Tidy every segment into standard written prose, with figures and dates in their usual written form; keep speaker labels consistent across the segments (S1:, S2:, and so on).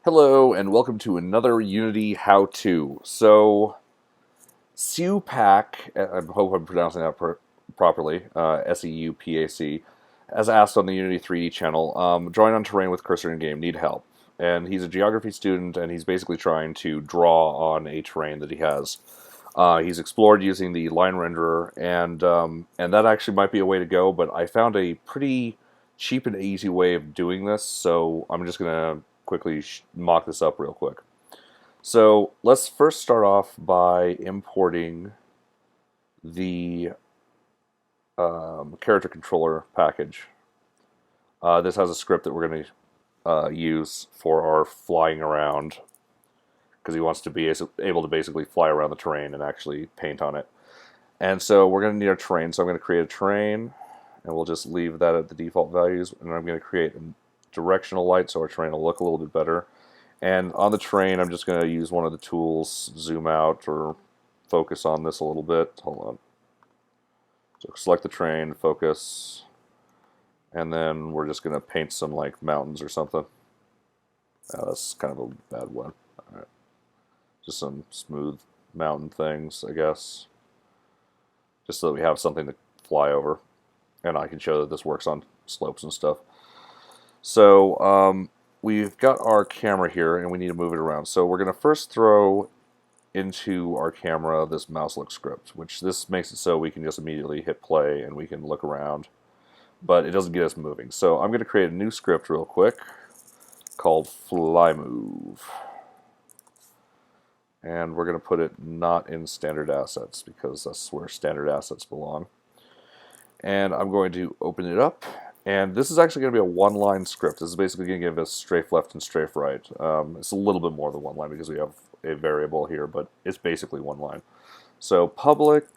S1: Hello and welcome to another Unity how-to. So, SEUPAC, I hope I'm pronouncing that properly, SEUPAC, as asked on the Unity 3D channel, drawing on terrain with cursor in game, need help. And he's a geography student and he's basically trying to draw on a terrain that he has. He's explored using the line renderer and that actually might be a way to go, but I found a pretty cheap and easy way of doing this, so I'm just going to quickly mock this up real quick. So let's first start off by importing the character controller package. This has a script that we're going to use for our flying around, because he wants to be able to basically fly around the terrain and actually paint on it. And so we're going to need our terrain, so I'm going to create a terrain, and we'll just leave that at the default values, and I'm going to create a directional light so our terrain will look a little bit better. And on the terrain, I'm just going to use one of the tools, zoom out or focus on this a little bit. Hold on. So select the terrain, focus, and then we're just going to paint some like mountains or something. That's kind of a bad one. All right. Just some smooth mountain things, I guess. Just so that we have something to fly over. And I can show that this works on slopes and stuff. So we've got our camera here and we need to move it around. So we're going to first throw into our camera this mouse look script, which this makes it so we can just immediately hit play and we can look around, but it doesn't get us moving. So I'm going to create a new script real quick called fly move. And we're going to put it not in standard assets because that's where standard assets belong. And I'm going to open it up. And this is actually going to be a one-line script. This is basically going to give us strafe left and strafe right. It's a little bit more than one line because we have a variable here, but it's basically one line. So public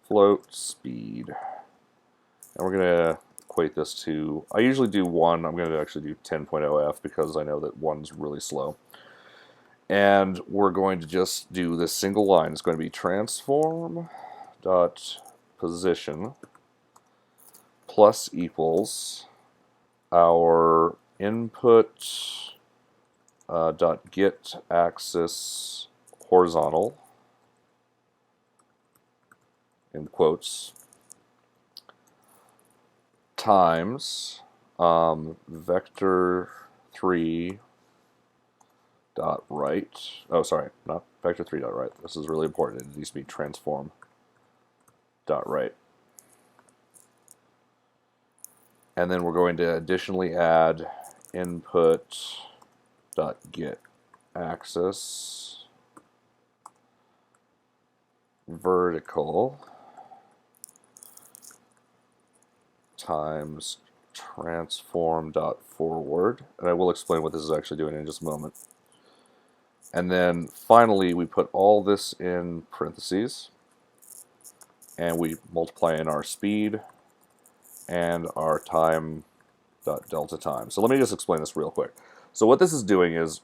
S1: float speed. And we're going to equate this to, I usually do 1. I'm going to actually do 10.0f because I know that 1's really slow. And we're going to just do this single line. It's going to be transform dot position plus equals our input dot get axis horizontal in quotes times vector 3 dot right. Oh, sorry, not vector 3 dot right. This is really important. It needs to be transform dot right. And then we're going to additionally add input dot get axis vertical times transform dot forward. And I will explain what this is actually doing in just a moment. And then finally we put all this in parentheses and we multiply in our speed and our time dot delta time. So let me just explain this real quick. So what this is doing is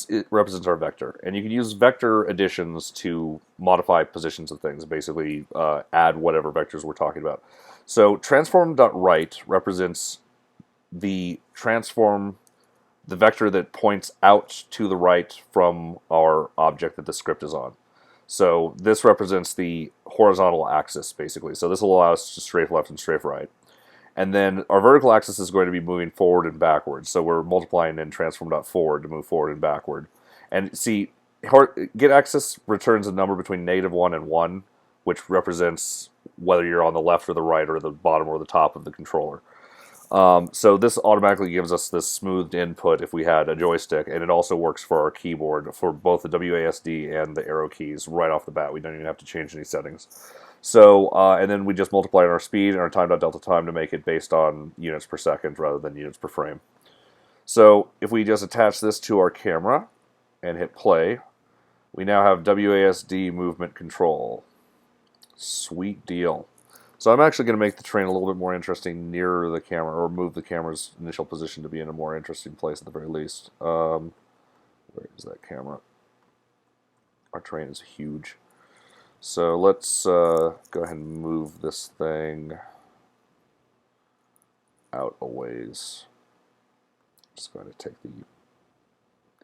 S1: it represents our vector, and you can use vector additions to modify positions of things, basically add whatever vectors we're talking about. So transform.right represents the vector that points out to the right from our object that the script is on. So this represents the horizontal axis, basically. So this will allow us to strafe left and strafe right. And then our vertical axis is going to be moving forward and backwards. So we're multiplying in transform.forward to move forward and backward. And see, get axis returns a number between -1 and 1, which represents whether you're on the left or the right or the bottom or the top of the controller. So this automatically gives us this smoothed input if we had a joystick, and it also works for our keyboard for both the WASD and the arrow keys right off the bat. We don't even have to change any settings. So, and then we just multiply our speed and our time.delta time to make it based on units per second rather than units per frame. So if we just attach this to our camera and hit play, we now have WASD movement control. Sweet deal. So I'm actually going to make the terrain a little bit more interesting nearer the camera, or move the camera's initial position to be in a more interesting place at the very least. Where is that camera? Our terrain is huge. So let's go ahead and move this thing out a ways. Just going to take the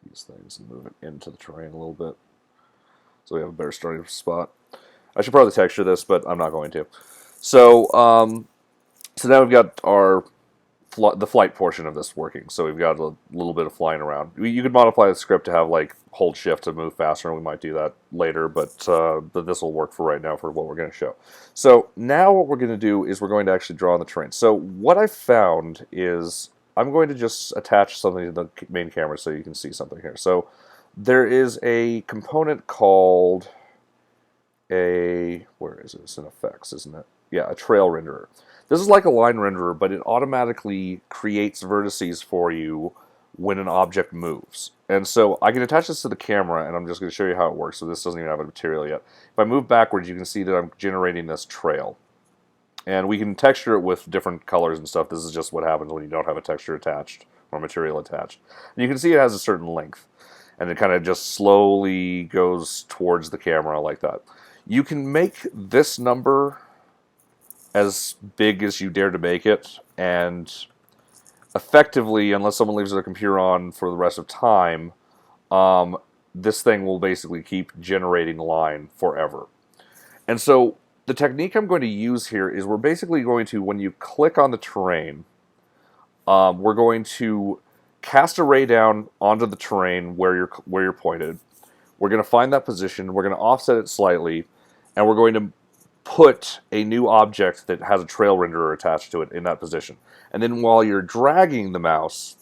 S1: these things and move it into the terrain a little bit so we have a better starting spot. I should probably texture this, but I'm not going to. So, so now we've got our the flight portion of this working. So we've got a little bit of flying around. You could modify the script to have like hold shift to move faster, and we might do that later, but this will work for right now for what we're going to show. So now what we're going to do is we're going to actually draw on the terrain. So what I found is I'm going to just attach something to the main camera so you can see something here. So there is a component called where is it? It's in effects, isn't it? Yeah, a trail renderer. This is like a line renderer, but it automatically creates vertices for you when an object moves. And so I can attach this to the camera, and I'm just going to show you how it works. So this doesn't even have a material yet. If I move backwards, you can see that I'm generating this trail. And we can texture it with different colors and stuff. This is just what happens when you don't have a texture attached or material attached. And you can see it has a certain length. And it kind of just slowly goes towards the camera like that. You can make this number as big as you dare to make it, and effectively, unless someone leaves their computer on for the rest of time, this thing will basically keep generating line forever. And so the technique I'm going to use here is we're basically going to, when you click on the terrain, we're going to cast a ray down onto the terrain where you're pointed. We're going to find that position, we're going to offset it slightly, and we're going to put a new object that has a trail renderer attached to it in that position. And then while you're dragging the mouse,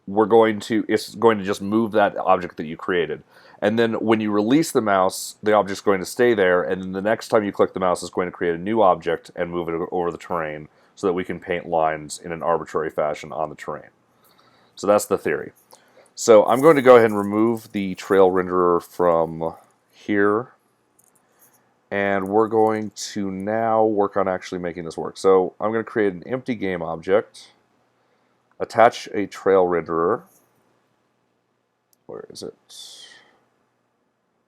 S1: it's going to just move that object that you created. And then when you release the mouse, the object's going to stay there, and then the next time you click the mouse, it's going to create a new object and move it over the terrain so that we can paint lines in an arbitrary fashion on the terrain. So that's the theory. So I'm going to go ahead and remove the trail renderer from here. And we're going to now work on actually making this work. So I'm going to create an empty game object, attach a trail renderer. Where is it?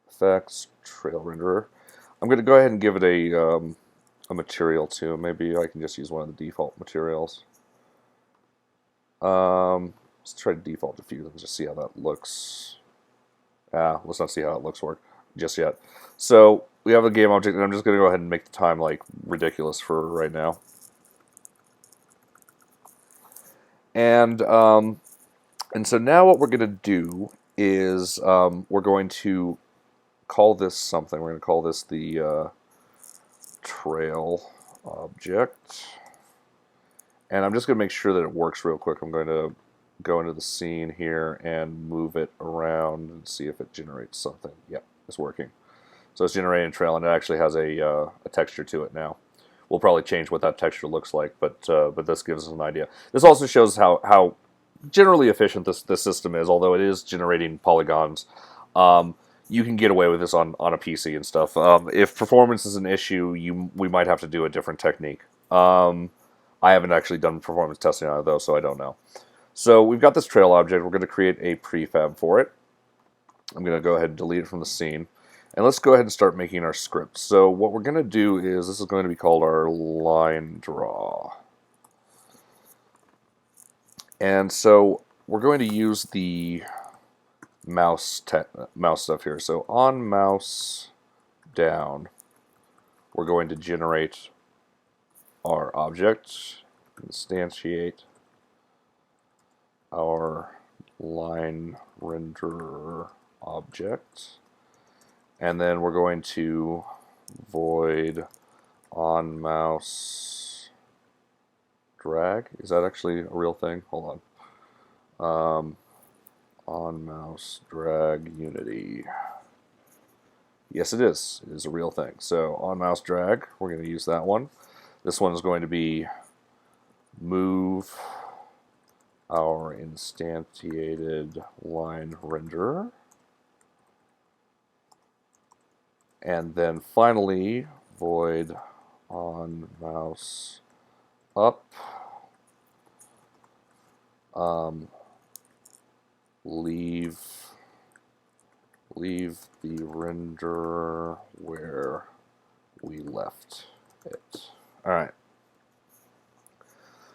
S1: Effects, trail renderer. I'm going to go ahead and give it a material too. Maybe I can just use one of the default materials. Let's try default diffuse and just see how that looks. Let's not see how it looks work just yet. So we have a game object, and I'm just going to go ahead and make the time like ridiculous for right now. And so now what we're going to do is we're going to call this something. We're going to call this the trail object. And I'm just going to make sure that it works real quick. I'm going to go into the scene here and move it around and see if it generates something. Yep, it's working. So it's generating a trail, and it actually has a texture to it now. We'll probably change what that texture looks like, but this gives us an idea. This also shows how generally efficient this system is, although it is generating polygons. You can get away with this on a PC and stuff. If performance is an issue, we might have to do a different technique. I haven't actually done performance testing on it, though, so I don't know. So we've got this trail object. We're going to create a prefab for it. I'm going to go ahead and delete it from the scene. And let's go ahead and start making our script. So what we're going to do is, this is going to be called our line draw. And so we're going to use the mouse stuff here. So on mouse down, we're going to generate our object, instantiate our line renderer object. And then we're going to void on mouse drag. Is that actually a real thing? Hold on. On mouse drag unity. Yes, it is. It is a real thing. So on mouse drag, we're going to use that one. This one is going to be move our instantiated line renderer. And then finally, void on mouse up, leave the renderer where we left it. All right.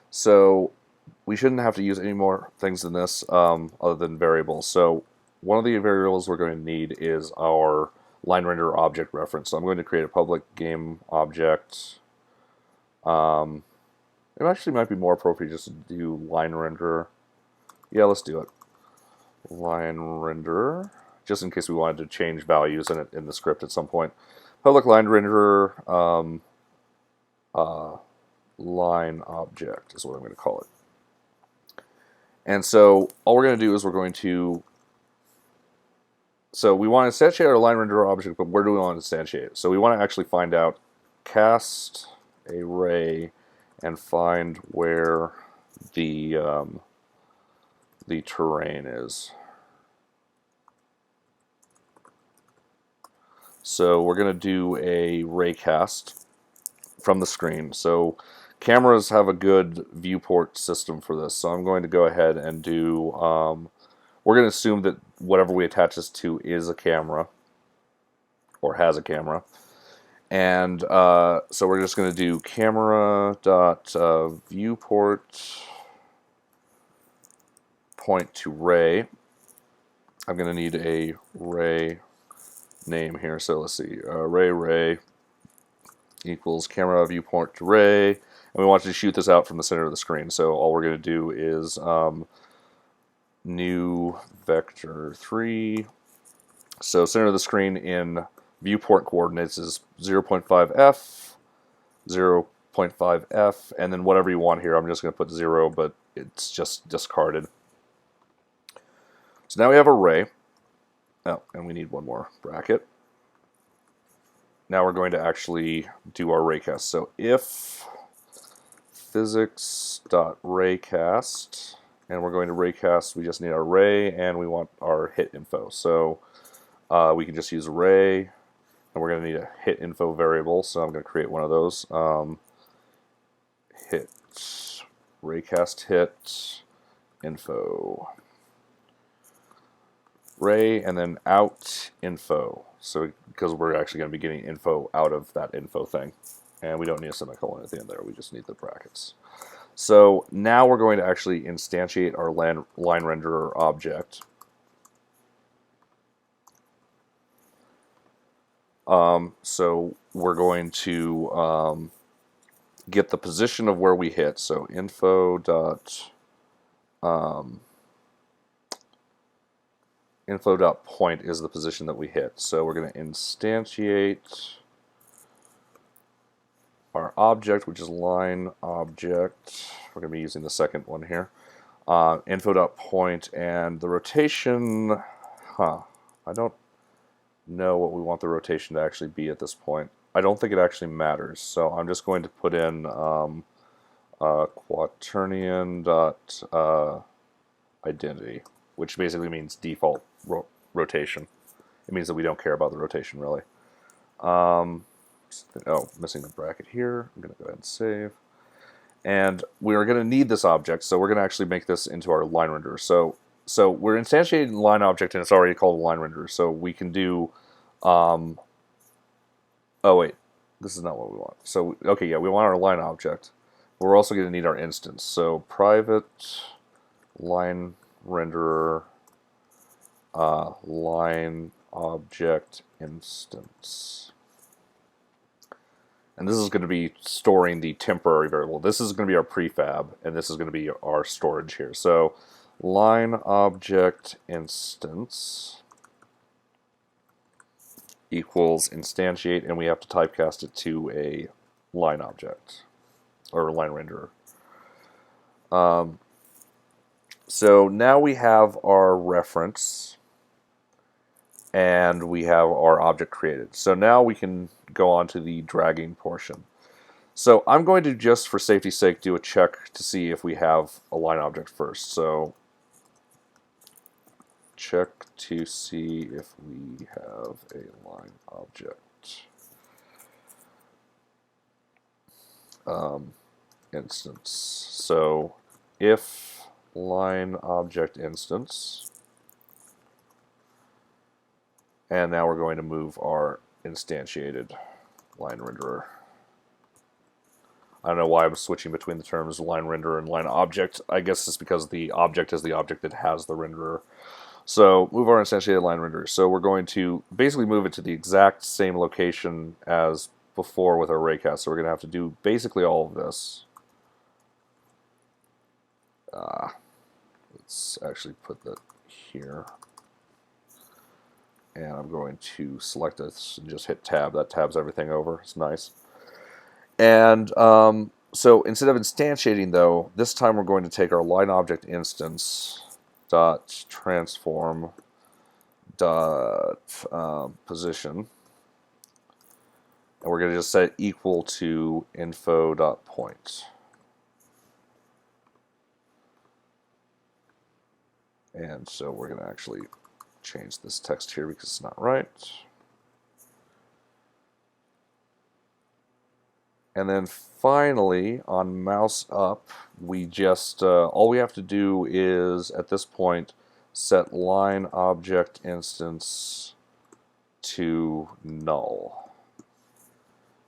S1: So we shouldn't have to use any more things than this other than variables. So one of the variables we're going to need is our line renderer object reference. So I'm going to create a public game object. It actually might be more appropriate just to do line renderer. Yeah, let's do it. Line renderer, just in case we wanted to change values in it in the script at some point. Public line renderer line object is what I'm going to call it. And so all we're going to do is we're going to, so we want to instantiate our line renderer object, but where do we want to instantiate it? So we want to actually find out cast array and find where the terrain is. So we're going to do a raycast from the screen. So cameras have a good viewport system for this. So I'm going to go ahead and do, we're going to assume that whatever we attach this to is a camera or has a camera. And so we're just going to do camera dot viewport point to ray. I'm going to need a ray name here. So let's see, ray equals camera viewport to ray, and we want to shoot this out from the center of the screen. So all we're going to do is new vector 3. So center of the screen in viewport coordinates is 0.5f, 0.5f, and then whatever you want here. I'm just going to put 0, but it's just discarded. So now we have a ray. Oh, and we need one more bracket. Now we're going to actually do our raycast. So if physics.raycast, and we're going to raycast, we just need our ray, and we want our hit info. So we can just use ray, and we're going to need a hit info variable. So I'm going to create one of those. Hit raycast hit info ray, and then out info. So because we're actually going to be getting info out of that info thing, and we don't need a semicolon at the end there. We just need the brackets. So now we're going to actually instantiate our line renderer object. So we're going to get the position of where we hit. So info dot point is the position that we hit. So we're going to instantiate our object, which is line object. We're going to be using the second one here. Info.point, and the rotation, I don't know what we want the rotation to actually be at this point. I don't think it actually matters. So I'm just going to put in quaternion dot identity, which basically means default rotation. It means that we don't care about the rotation, really. Oh, missing the bracket here. I'm going to go ahead and save. And we're going to need this object, so we're going to actually make this into our line renderer. So we're instantiating the line object, and it's already called a line renderer. So we can do... oh, wait. This is not what we want. So, okay, yeah, we want our line object. But we're also going to need our instance. So private line renderer line object instance. And this is going to be storing the temporary variable. This is going to be our prefab, and this is going to be our storage here. So line object instance equals instantiate, and we have to typecast it to a line object, or a line renderer. So now we have our reference, and we have our object created. So now we can go on to the dragging portion. So I'm going to, just for safety's sake, do a check to see if we have a line object first. So check to see if we have a line object instance. So if line object instance, and now we're going to move our instantiated line renderer. I don't know why I'm switching between the terms line renderer and line object. I guess it's because the object is the object that has the renderer. So move our instantiated line renderer. So we're going to basically move it to the exact same location as before with our raycast. So we're going to have to do basically all of this. Let's actually put that here. And I'm going to select this and just hit tab. That tabs everything over. It's nice. And so instead of instantiating, though, this time we're going to take our line object instance dot transform dot position, and we're going to just set it equal to info dot point. And so we're going to actually change this text here because it's not right. And then finally, on mouse up, we just, all we have to do is, at this point, set line object instance to null.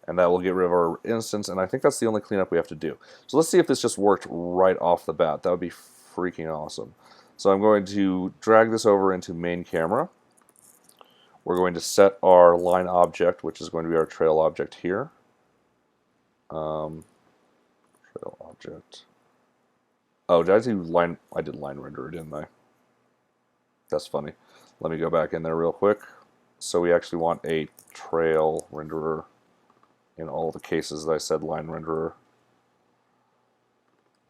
S1: And that will get rid of our instance, and I think that's the only cleanup we have to do. So let's see if this just worked right off the bat. That would be freaking awesome. So I'm going to drag this over into main camera. We're going to set our line object, which is going to be our trail object here. Trail object. Oh, did I do line? I did line renderer, didn't I? That's funny. Let me go back in there real quick. So we actually want a trail renderer in all the cases that I said line renderer.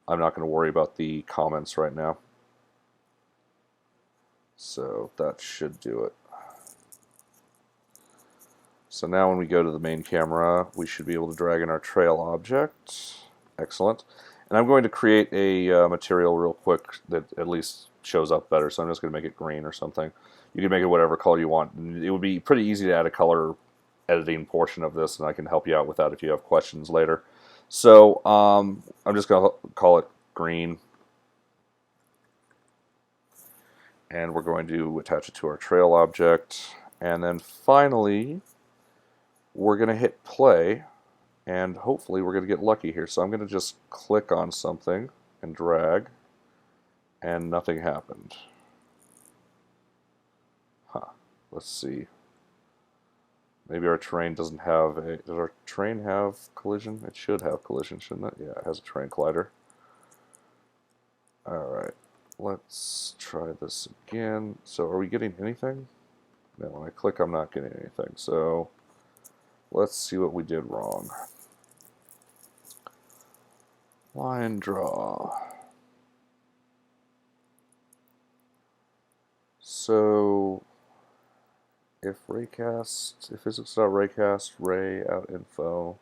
S1: I'm not going to worry about the comments right now. So that should do it. So now when we go to the main camera, we should be able to drag in our trail object. Excellent. And I'm going to create a material real quick that at least shows up better. So I'm just going to make it green or something. You can make it whatever color you want. And it would be pretty easy to add a color editing portion of this, and I can help you out with that if you have questions later. So I'm just going to call it green. And we're going to attach it to our trail object. And then finally, we're going to hit play, and hopefully we're going to get lucky here. So I'm going to just click on something and drag, and nothing happened. Huh. Let's see. Maybe our terrain doesn't have a... Does our terrain have collision? It should have collision, shouldn't it? Yeah, it has a terrain collider. Alright. Let's try this again. So are we getting anything? No, when I click I'm not getting anything. So let's see what we did wrong. Line draw. So if raycast, if physics.raycast, ray out info.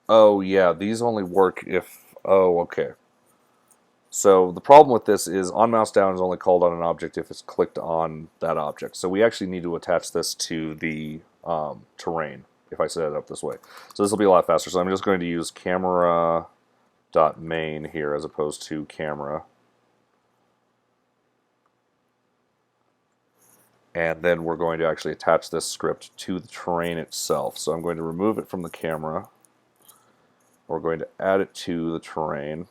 S1: Oh yeah, these only work if, oh okay. So the problem with this is on mouse down is only called on an object if it's clicked on that object. So we actually need to attach this to the terrain if I set it up this way. So this will be a lot faster. So I'm just going to use camera.main here as opposed to camera. And then we're going to actually attach this script to the terrain itself. So I'm going to remove it from the camera. We're going to add it to the terrain.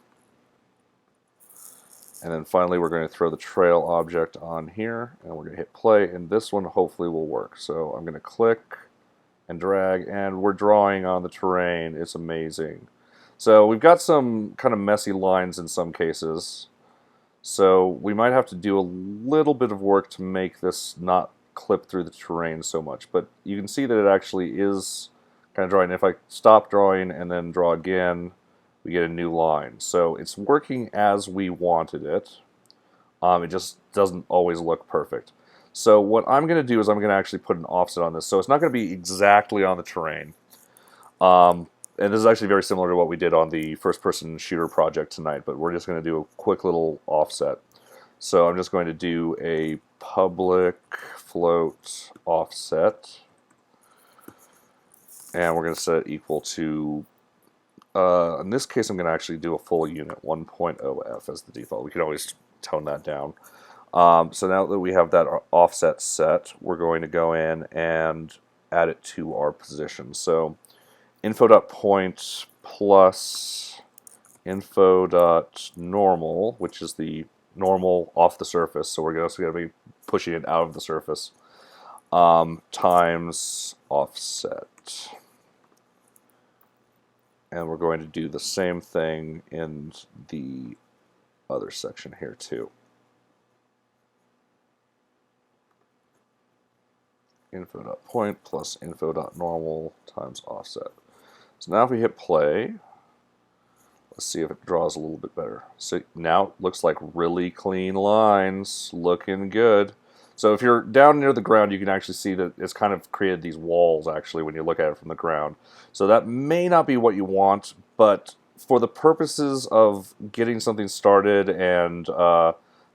S1: And then finally we're going to throw the trail object on here, and we're going to hit play, and this one hopefully will work. So I'm going to click and drag, and we're drawing on the terrain. It's amazing. So we've got some kind of messy lines in some cases. So we might have to do a little bit of work to make this not clip through the terrain so much. But you can see that it actually is kind of drawing. If I stop drawing and then draw again, we get a new line. So it's working as we wanted it. It just doesn't always look perfect. So what I'm going to do is I'm going to actually put an offset on this. So it's not going to be exactly on the terrain. And this is actually very similar to what we did on the first-person shooter project tonight, but we're just going to do a quick little offset. So I'm just going to do a public float offset. And we're going to set it equal to, in this case I'm going to actually do a full unit, 1.0f as the default. We can always tone that down. So now that we have that offset set, we're going to go in and add it to our position. So info.point plus info.normal, which is the normal off the surface, so we're also going to be pushing it out of the surface, times offset. And we're going to do the same thing in the other section here too. Info.point plus info.normal times offset. So now if we hit play, let's see if it draws a little bit better. So now it looks like really clean lines, looking good. So if you're down near the ground, you can actually see that it's kind of created these walls actually when you look at it from the ground. So that may not be what you want, but for the purposes of getting something started and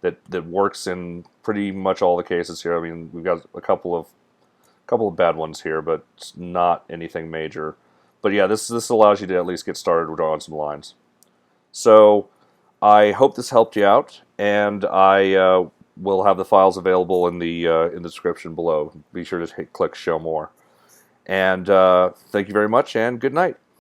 S1: that works in pretty much all the cases here. I mean, we've got a couple of bad ones here, but not anything major. But yeah, this allows you to at least get started drawing some lines. So I hope this helped you out, and I will have the files available in the description below. Be sure to click Show More. And thank you very much, and good night.